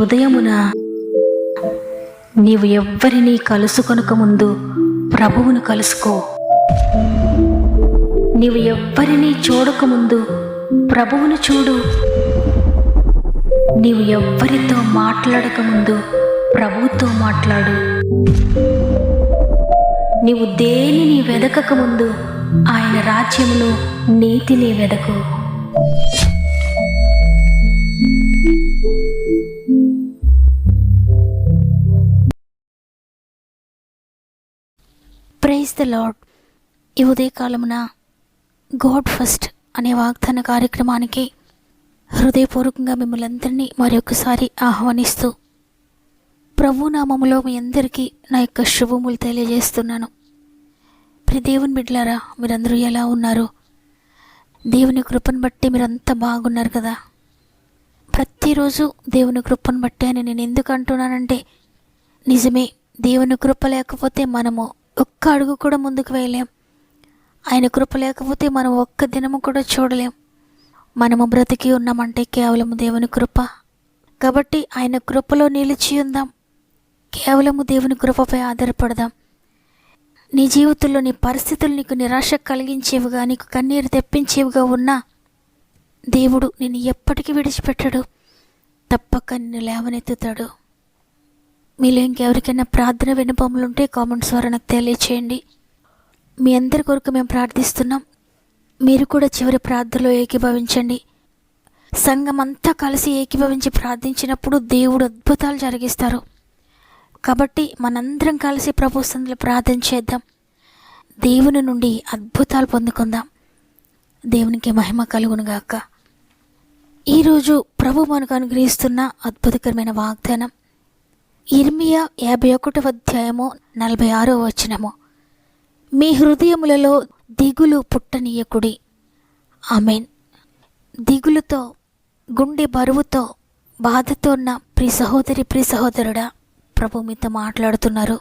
ఉదయమున నీవు ఎవ్వరినీ కలుసుకొనక ముందు ప్రభువును కలుసుకో. నీవు ఎవ్వరినీ చూడకముందు ప్రభువును చూడు. నీవు ఎవ్వరితో మాట్లాడకముందు ప్రభువుతో మాట్లాడు. నీవు దేనిని వెదకకముందు ఆయన రాజ్యమును నీతిని వెదకు. Praise the lord. ఈ ఉదయకాలమున గాడ్ ఫస్ట్ అనే వాగ్దాన కార్యక్రమానికి హృదయపూర్వకంగా మిమ్మల్ని అందరినీ మరొకసారి ఆహ్వానిస్తూ ప్రభు నామములో మీ అందరికీ నా యొక్క శుభములు తెలియజేస్తున్నాను. ప్రియ దేవుని బిడ్డలారా, మీరందరూ ఎలా ఉన్నారు? దేవుని కృపను బట్టి మీరంతా బాగున్నారు కదా? ప్రతిరోజు దేవుని కృపను బట్టి అని నేను ఎందుకు అంటున్నానంటే, నిజమే, దేవుని కృప లేకపోతే మనము ఒక్క అడుగు కూడా ముందుకు వేయలేం. ఆయన కృప లేకపోతే మనం ఒక్క దినము కూడా చూడలేం. మనము బ్రతికి ఉన్నామంటే కేవలము దేవుని కృప. కాబట్టి ఆయన కృపలో నిలిచి ఉందాం. కేవలము దేవుని కృపపై ఆధారపడదాం. నీ జీవితంలో నీ పరిస్థితులు నీకు నిరాశ కలిగించేవిగా, నీకు కన్నీరు తెప్పించేవిగా ఉన్నా దేవుడు నిన్ను ఎప్పటికీ విడిచిపెట్టడు. తప్పక నిన్ను లేవనెత్తుతాడు. మీలో ఇంకెవరికైనా ప్రార్థన విన్నపములుంటే కామెంట్స్ ద్వారా నాకు తెలియచేయండి. మీ అందరి కొరకు మేము ప్రార్థిస్తున్నాం. మీరు కూడా చివరి ప్రార్థనలో ఏకీభవించండి. సంఘం అంతా కలిసి ఏకీభవించి ప్రార్థించినప్పుడు దేవుడు అద్భుతాలు జరిగిస్తారు. కాబట్టి మనందరం కలిసి ప్రభు సన్నిధిలో ప్రార్థన చేద్దాం. దేవుని నుండి అద్భుతాలు పొందుకుందాం. దేవునికి మహిమ కలుగునుగాక. ఈరోజు ప్రభు మనకు అనుగ్రహిస్తున్న అద్భుతకరమైన వాగ్దానం ఇర్మియా 51వ అధ్యాయము 46వ వచనము. మీ హృదయములలో దిగులు పుట్టనీయకుడి. ఆమేన్. దిగులుతో, గుండె బరువుతో, బాధతో ఉన్న ప్రియ సహోదరి, ప్రియ సహోదరుడా, ప్రభు మీతో మాట్లాడుతున్నారు.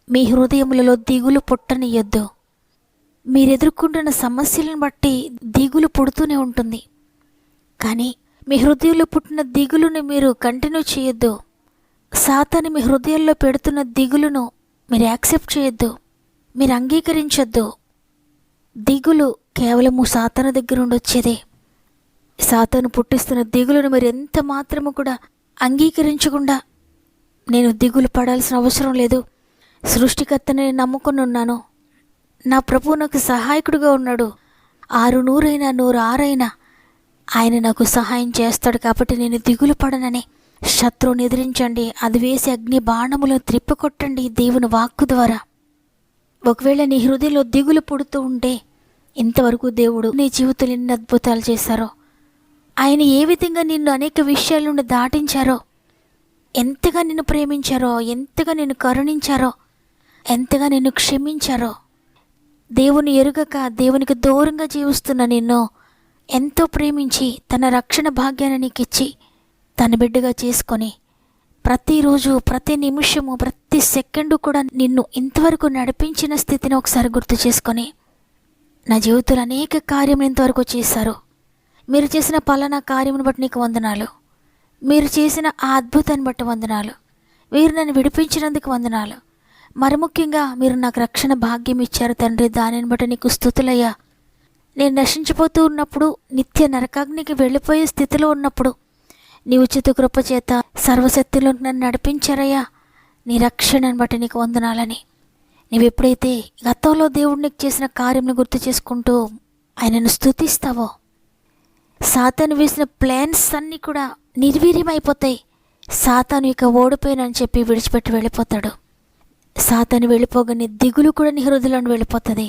మీ హృదయములలో దిగులు పుట్టనీయొద్దు. మీరు ఎదుర్కొంటున్న సమస్యలను బట్టి దిగులు పుడుతూనే ఉంటుంది. కానీ మీ హృదయంలో పుట్టిన దిగులుని మీరు కంటిన్యూ చేయొద్దు. సాతాను మీ హృదయాల్లో పెడుతున్న దిగులును మీరు యాక్సెప్ట్ చేయొద్దు, మీరు అంగీకరించొద్దు. దిగులు కేవలము సాతాను దగ్గర నుండి వచ్చేదే. సాతాను పుట్టిస్తున్న దిగులును మీరు ఎంత మాత్రము కూడా అంగీకరించకుండా, నేను దిగులు పడాల్సిన అవసరం లేదు, సృష్టికర్తని నమ్ముకొని ఉన్నాను, నా ప్రభువు నాకు సహాయకుడిగా ఉన్నాడు, 600 అయినా 106 అయినా ఆయన నాకు సహాయం చేస్తాడు, కాబట్టి నేను దిగులు పడనని శత్రువుని ఎదిరించండి. అది వేసి అగ్ని బాణములో త్రిప్పికొట్టండి దేవుని వాక్కు ద్వారా. ఒకవేళ నీ హృదయంలో దిగులు పుడుతూ ఉంటే, ఇంతవరకు దేవుడు నీ జీవితంలో ఎన్ని అద్భుతాలు చేశారో, ఆయన ఏ విధంగా నిన్ను అనేక విషయాల నుండి దాటించారో, ఎంతగా నిన్ను ప్రేమించారో, ఎంతగా నిన్ను కరుణించారో, ఎంతగా నిన్ను క్షమించారో, దేవుని ఎరుగక దేవునికి దూరంగా జీవిస్తున్న నిన్ను ఎంతో ప్రేమించి తన రక్షణ భాగ్యాన్ని నీకిచ్చి తన బిడ్డగా చేసుకొని ప్రతిరోజు, ప్రతి నిమిషము, ప్రతి సెకండు కూడా నిన్ను ఇంతవరకు నడిపించిన స్థితిని ఒకసారి గుర్తు చేసుకొని, నా జీవితంలో అనేక కార్యములు ఇంతవరకు చేశారు, మీరు చేసిన పలానా కార్యమును బట్టి నీకు వందనాలు, మీరు చేసిన ఆ అద్భుతాన్ని బట్టి వందనాలు, మీరు నన్ను విడిపించినందుకు వందనాలు, మరి ముఖ్యంగా మీరు నాకు రక్షణ భాగ్యం ఇచ్చారు తండ్రి, దానిని బట్టి నీకు స్తుతులయ్యా. నేను నశించిపోతూ ఉన్నప్పుడు, నిత్య నరకాగ్నికి వెళ్ళిపోయే స్థితిలో ఉన్నప్పుడు నీ ఉచిత కృప చేత సర్వశక్తిలో నన్ను నడిపించారయ్యా, నీ రక్షణను బట్టి నీకు వందనాలని. నీవు ఎప్పుడైతే గతంలో దేవుడు నీకు చేసిన కార్యంను గుర్తు చేసుకుంటూ ఆయనను స్తుతిస్తావో, సాతాను వేసిన ప్లాన్స్ అన్నీ కూడా నిర్వీర్యమైపోతాయి. సాతాను ఇక ఓడిపోయినని చెప్పి విడిచిపెట్టి వెళ్ళిపోతాడు. సాతాను వెళ్ళిపోగానే దిగులు కూడా నీ హృదయంలో వెళ్ళిపోతుంది.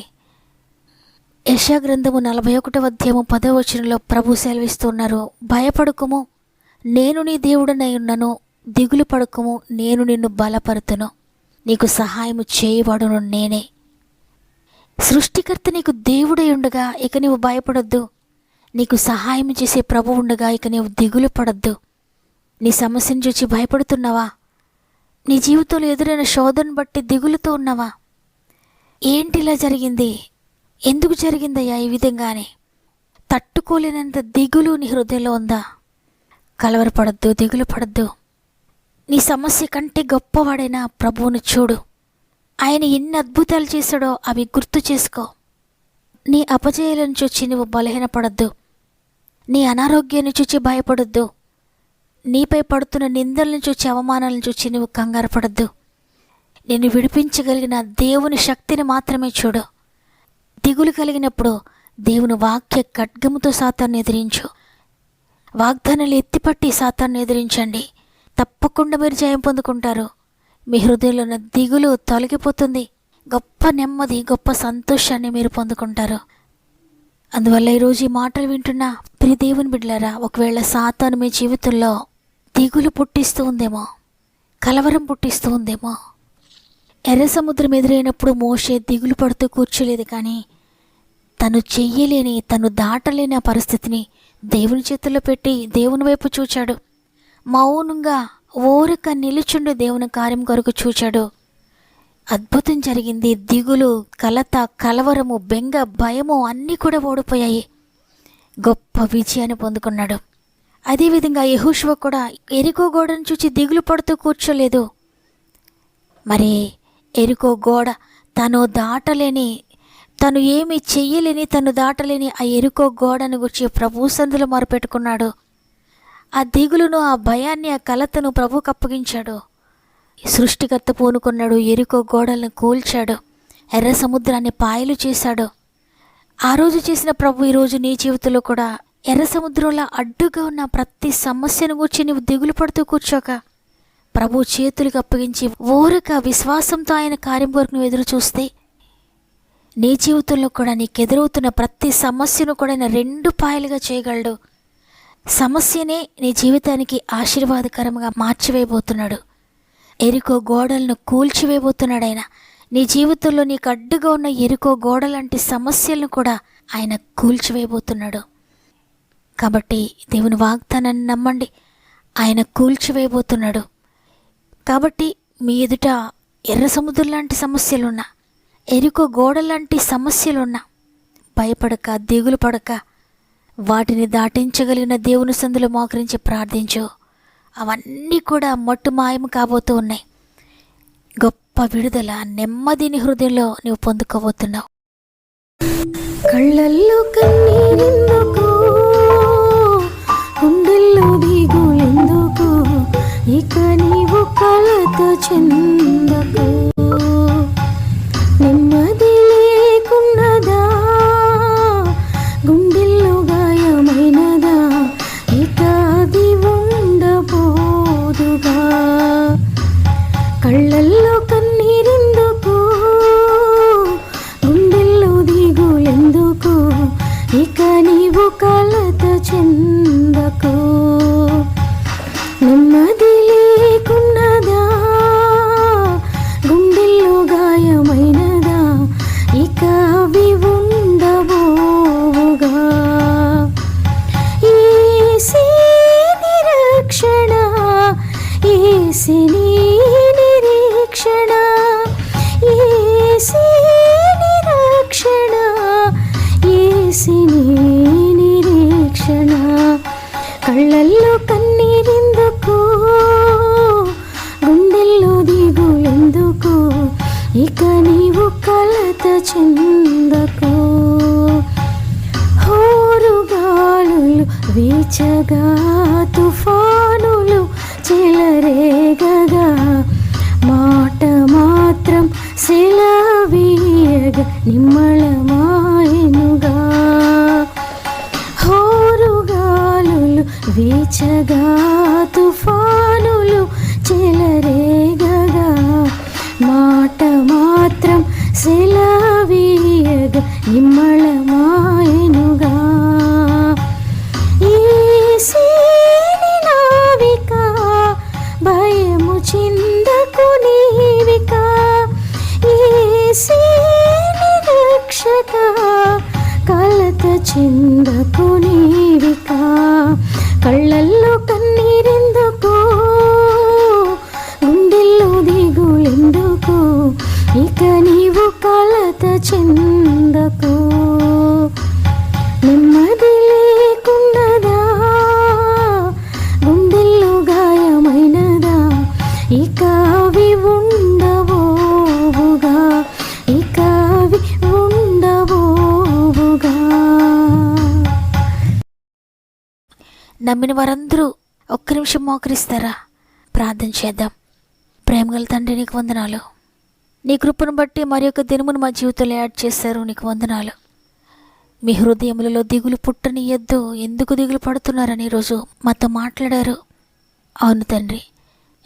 యెషయా గ్రంథము 41వ అధ్యాయము 10వ వచనంలో ప్రభు సెలవిస్తున్నారు, భయపడకుము, నేను నీ దేవుడనై ఉన్నను, దిగులు పడకుము, నేను నిన్ను బలపరుతును, నీకు సహాయము చేయబడును నేనే. సృష్టికర్త నీకు దేవుడై ఉండగా ఇక నీవు భయపడొద్దు. నీకు సహాయం చేసే ప్రభు ఉండగా ఇక నీవు దిగులు పడొద్దు. నీ సమస్యను చూచి భయపడుతున్నావా? నీ జీవితంలో ఎదురైన శోధనను బట్టి దిగులుతో ఉన్నావా? ఏంటి ఇలా జరిగింది, ఎందుకు జరిగిందయ్యా ఈ విధంగానే? తట్టుకోలేనంత దిగులు నీ హృదయంలో ఉందా? కలవరపడద్దు, దిగులు పడద్దు. నీ సమస్య కంటే గొప్పవాడైన ప్రభువును చూడు. ఆయన ఎన్ని అద్భుతాలు చేశాడో అవి గుర్తు చేసుకో. నీ అపజయాలను చూచి నువ్వు బలహీనపడద్దు. నీ అనారోగ్యాన్ని చూచి భయపడొద్దు. నీపై పడుతున్న నిందలను చూచి అవమానాలను చూచి నువ్వు కంగారు పడద్దు. నిన్ను విడిపించగలిగిన దేవుని శక్తిని మాత్రమే చూడు. దిగులు కలిగినప్పుడు దేవుని వాక్య ఖడ్గముతో సాతాన్ని ఎదిరించు. వాగ్దానాలు ఎత్తిపట్టి సాతాన్ని ఎదిరించండి. తప్పకుండా మీరు జయం పొందుకుంటారు. మీ హృదయంలో ఉన్న దిగులు తొలగిపోతుంది. గొప్ప నెమ్మది, గొప్ప సంతోషాన్ని మీరు పొందుకుంటారు. అందువల్ల ఈరోజు ఈ మాటలు వింటున్న ప్రియ దేవుని బిడ్డలారా, ఒకవేళ సాతాను మీ జీవితంలో దిగులు పుట్టిస్తూ ఉందేమో, కలవరం పుట్టిస్తూ ఉందేమో. ఎర్ర సముద్రం ఎదురైనప్పుడు మోషే దిగులు పడుతూ కూర్చోలేదు, కానీ తను చెయ్యలేని, తను దాటలేని ఆ పరిస్థితిని దేవుని చేతుల్లో పెట్టి దేవుని వైపు చూచాడు. మౌనంగా ఓరక నిలుచుండి దేవుని కార్యం కొరకు చూచాడు. అద్భుతం జరిగింది. దిగులు, కలత, కలవరము, బెంగ, భయము అన్నీ కూడా ఓడిపోయాయి. గొప్ప విజయాన్ని పొందుకున్నాడు. అదేవిధంగా యెహోషువ కూడా ఎరికో గోడను చూచి దిగులు పడుతూ కూర్చోలేదు. మరి ఎరికో గోడ తను దాటలేని, తను ఏమి చెయ్యలేని, తను దాటలేని ఆ ఎరికో గోడను గురించి ప్రభు సందులో మొరపెట్టుకున్నాడు. ఆ దిగులును, ఆ భయాన్ని, ఆ కలతను ప్రభువుకు అప్పగించాడు. సృష్టికర్త పూనుకున్నాడు. ఎరికో గోడలను కూల్చాడు. ఎర్ర సముద్రాన్ని పాయలు చేశాడు. ఆ రోజు చేసిన ప్రభు ఈరోజు నీ జీవితంలో కూడా ఎర్ర సముద్రంలో అడ్డుగా ఉన్న ప్రతి సమస్యను గూర్చి నువ్వు దిగులు పడుతూ కూర్చోక, ప్రభు చేతులకు అప్పగించి ఓరక విశ్వాసంతో ఆయన కార్యం కొరకు నువ్వు ఎదురు చూస్తే, నీ జీవితంలో కూడా నీకు ఎదురవుతున్న ప్రతి సమస్యను కూడా ఆయన 2 పాయలుగా చేయగలడు. సమస్యనే నీ జీవితానికి ఆశీర్వాదకరంగా మార్చివేయబోతున్నాడు. ఎరికో గోడలను కూల్చివేయబోతున్నాడు ఆయన. నీ జీవితంలో నీకు అడ్డుగా ఉన్న ఎరికో గోడ లాంటి సమస్యలను కూడా ఆయన కూల్చివేయబోతున్నాడు. కాబట్టి దేవుని వాగ్దానాన్ని నమ్మండి. ఆయన కూల్చివేయబోతున్నాడు. కాబట్టి మీ ఎదుట ఎర్ర సముద్రం లాంటి సమస్యలున్నా, ఎరికో గోడ లాంటి సమస్యలున్నా భయపడక, దిగులు పడక, వాటిని దాటించగలిగిన దేవుని సందులో మోకరించి ప్రార్థించు. అవన్నీ కూడా మట్టు మాయం కాబోతూ ఉన్నాయి. గొప్ప విడుదల, నెమ్మదిని హృదయంలో నువ్వు పొందుకోబోతున్నావు. కళ్ళల్లో కన్నీరెందుకు, గుండెల్లో దిగులెందుకు, ఇక నీవు కలత చెందకు. నెమ్మది లేకున్నదా, గుండెల్లో గాయమైనదా, ఇక అది ఉండబోదుగా. కళ్ళల్లో కన్నీరెందుకు, గుండెల్లో దిగులెందుకు, ఇక నీవు కలత చెందకు. నెమ్మది లేకున్నదా, గుండెల్లో గాయమైనదా, ఇక అవి ఉండబోవుగా. యేసే నిరీక్షణ, యేసే నీ నిరీక్షణ, యేసే నిరీక్షణ, యేసే నీ నిరీక్షణ. కళ్ళల్లో కన్నీరెందుకు, గుండెల్లో దిగులెందుకు, ఇక నీవు కలత చెందకు. హోరుగాలులు వీచగా, తుఫానులు చెలరేగగా, మాట మాత్రం సెలవీయగా నిమ్మళమాయెనుగా. హోరుగాలులు వీచగా, తుఫానులు చెలరేగగా, మాట మాత్రం సెలవీయగా నిమ్మళమాయెనుగా. యేసే నీ నావిక, భయము చెందకు నీవిక. యేసే నీ రక్షక, కలత చెందకు నీవిక. కళ్ళల్లో కన్నీరెందుకు, గుండెల్లో దిగులెందుకు, ఇక నీవు కలత చెందకు. నెమ్మది లేకున్నదా, గుండెల్లో గాయమైనదా, నమ్మిన వారందరూ ఒక్క నిమిషం మోకరిస్తారా? ప్రార్థన చేద్దాం. ప్రేమగల తండ్రి, నీకు వందనాలు. నీ కృపను బట్టి మరి యొక్క దినమును మా జీవితంలో యాడ్ చేశారు. నీకు వందనాలు. మీ హృదయములలో దిగులు పుట్టనియద్దు, ఎందుకు దిగులు పడుతున్నారని ఈరోజు మాతో మాట్లాడారు. అవును తండ్రి,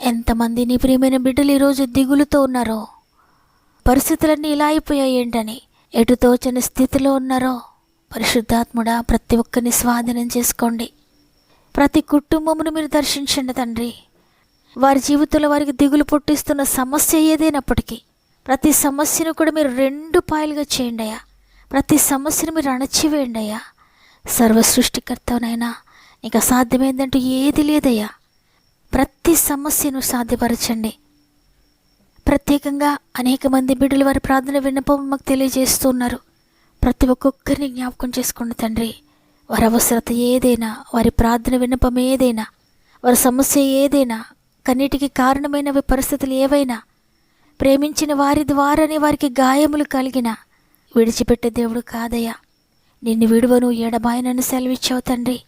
ఎంతమంది నీ ప్రియమైన బిడ్డలు ఈరోజు దిగులుతో ఉన్నారో, పరిస్థితులన్నీ ఇలా అయిపోయాయి ఏంటని ఎటు తోచని స్థితిలో ఉన్నారో, పరిశుద్ధాత్ముడా ప్రతి ఒక్కరిని స్వాధీనం చేసుకోండి. ప్రతి కుటుంబమును మీరు దర్శించండి తండ్రి. వారి జీవితంలో వారికి దిగులు పుట్టిస్తున్న సమస్య ఏదైనప్పటికీ ప్రతి సమస్యను కూడా మీరు 2 పాయలుగా చేయండి అయ్యా. ప్రతి సమస్యను మీరు అణచివేయండి అయ్యా. సర్వ సృష్టికర్తనైనా నీకు అసాధ్యమైందంటూ ఏది లేదయ్యా. ప్రతి సమస్యను సాధ్యపరచండి. ప్రత్యేకంగా అనేక మంది బిడ్డలు వారి ప్రార్థన విన్నపం మాకు తెలియజేస్తున్నారు. ప్రతి ఒక్కొక్కరిని జ్ఞాపకం చేసుకోండి తండ్రి. వారి అవసరత ఏదైనా, వారి ప్రార్థన విన్నపం ఏదైనా, వారి సమస్య ఏదైనా, కన్నిటికి కారణమైనవి పరిస్థితులు ఏవైనా, ప్రేమించిన వారి ద్వారానే వారికి గాయములు కలిగిన విడిచిపెట్టే దేవుడు కాదయ్యా. నిన్ను విడువను ఎడబాయనని సెలవిచ్చావు తండ్రి.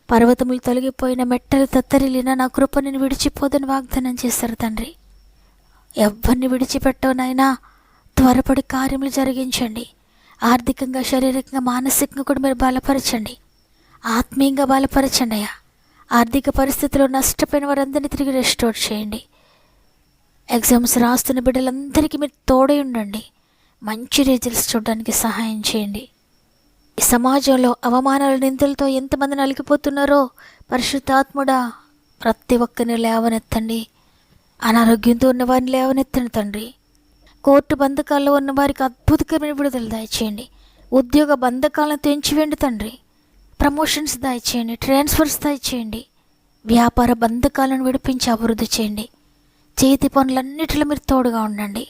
పర్వతములు తొలగిపోయిన, మెట్టలు తత్తరిలిన నా కృప నిన్ను విడిచిపోదని వాగ్దానం చేశారు తండ్రి. ఎవరిని విడిచిపెట్టవు నాయనా. త్వరపడి కార్యములు జరిగించండి. ఆర్థికంగా, శారీరకంగా, మానసికంగా కూడా మీరు బలపరచండి. ఆత్మీయంగా బలపరచండి అయ్యా. ఆర్థిక పరిస్థితుల్లో నష్టపోయిన వారందరినీ తిరిగి రెస్టోర్ చేయండి. ఎగ్జామ్స్ రాస్తున్న బిడ్డలందరికీ మీరు తోడై ఉండండి. మంచి రిజల్ట్స్ చూడడానికి సహాయం చేయండి. ఈ సమాజంలో అవమానాల, నిందలతో ఎంతమంది నలిగిపోతున్నారో పరిశుద్ధాత్ముడా ప్రతి ఒక్కరిని లేవనెత్తండి. అనారోగ్యంతో ఉన్న వారిని లేవనెత్తండి తండ్రి. కోర్టు బంధకాల్లో ఉన్న వారికి అద్భుతకరమైన విడుదల దయచేయండి. ఉద్యోగ బంధకాలను తెంచివేయండి తండ్రి. ప్రమోషన్స్ దయచేయండి, ట్రాన్స్ఫర్స్ దయచేయండి. వ్యాపార బంధకాలను విడిపించి అభివృద్ధి చేయండి. చేతి పనులన్నిటిలో మీరు తోడుగా ఉండండి.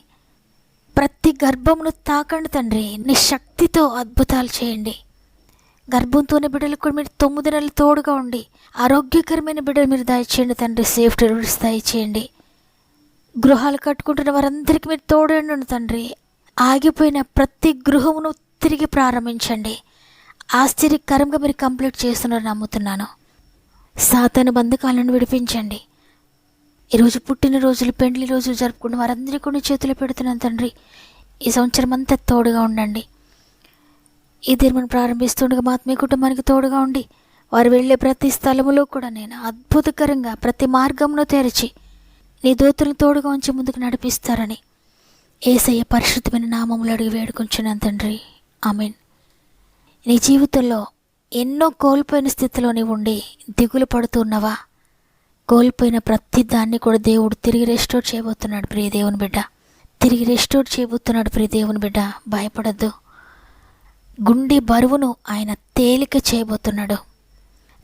ప్రతి గర్భమును తాకండి తండ్రి. నీ శక్తితో అద్భుతాలు చేయండి. గర్భంతోనే బిడ్డలకు కూడా మీరు 9 నెలలు తోడుగా ఉండి ఆరోగ్యకరమైన బిడ్డలు మీరు దయచేయండి తండ్రి. సేఫ్ డెలివరీస్ దయచేయండి. గృహాలు కట్టుకుంటున్న వారందరికీ మీరు తోడండి తండ్రి. ఆగిపోయిన ప్రతి గృహమును తిరిగి ప్రారంభించండి. ఆశ్చర్యకరంగా మీరు కంప్లీట్ చేస్తున్నారని నమ్ముతున్నాను. సాతాను బంధకాలను విడిపించండి. ఈరోజు పుట్టినరోజులు, పెండ్లి రోజులు జరుపుకున్న వారందరికీ కూడా చేతులు పెడుతున్నాను తండ్రి. ఈ సంవత్సరం అంతా తోడుగా ఉండండి. ఈ దినం ప్రారంభిస్తుండగా మా ఆత్మీయ కుటుంబానికి తోడుగా ఉండి వారు వెళ్ళే ప్రతి స్థలములో కూడా నేను అద్భుతకరంగా ప్రతి మార్గమును తెరిచి నీ దూతలను తోడుగా ఉంచి ముందుకు నడిపిస్తారని యేసయ్య పరిశుద్ధమైన నామములో అడిగి వేడుకుంటున్నాను తండ్రి. ఆమేన్. నీ జీవితంలో ఎన్నో కోల్పోయిన స్థితిలో నీవు ఉండి దిగులు పడుతున్నావా? కోల్పోయిన ప్రతి దాన్ని కూడా దేవుడు తిరిగి రెస్టోర్ చేయబోతున్నాడు ప్రియ దేవుని బిడ్డ. తిరిగి రెస్టోర్ చేయబోతున్నాడు ప్రియ దేవుని బిడ్డ. భయపడద్దు. గుండె బరువును ఆయన తేలిక చేయబోతున్నాడు.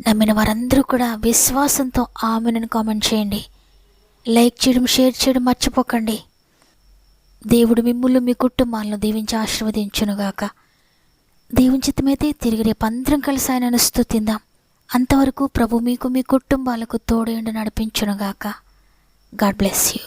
నమ్మిన వారందరూ కూడా విశ్వాసంతో ఆమెను కామెంట్ చేయండి. లైక్ చేయడం, షేర్ చేయడం మర్చిపోకండి. దేవుడు మిమ్ములను, మీ కుటుంబాలను దీవించి ఆశీర్వదించునుగాక. దేవుని చిత్తమైతే తిరిగి రేపు అందరం కలిసి ఆయనను స్తుతిందాం. అంతవరకు ప్రభు మీకు, మీ కుటుంబాలకు తోడేండు నడిపించునుగాక. God bless you.